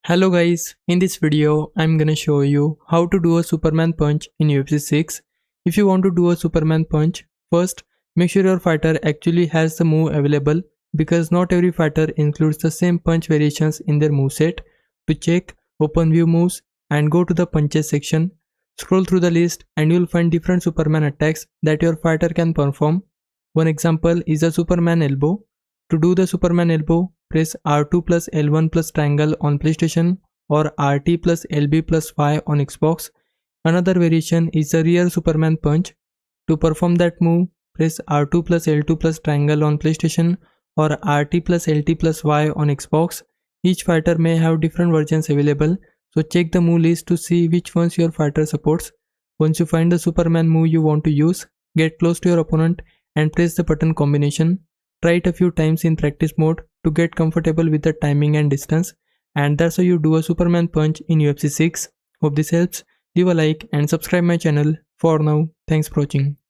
Hello guys, in this video I'm gonna show you how to do a Superman punch in UFC 6. If you want to do a Superman punch, first make sure your fighter actually has the move available because not every fighter includes the same punch variations in their moveset. To check, open view moves and go to the punches section. Scroll through the list and you'll find different Superman attacks that your fighter can perform. One example is a Superman elbow. To do the Superman elbow, press R2 plus L1 plus triangle on PlayStation or RT plus LB plus Y on Xbox. Another variation is the rear Superman punch. To perform that move, press R2 plus L2 plus triangle on PlayStation or RT plus LT plus Y on Xbox. Each fighter may have different versions available, so check the move list to see which ones your fighter supports. Once you find the Superman move you want to use, get close to your opponent and press the button combination. Try it a few times in practice mode to get comfortable with the timing and distance, and that's how you do a Superman punch in UFC 6. Hope this helps. Leave a like and subscribe my channel. For now, thanks for watching.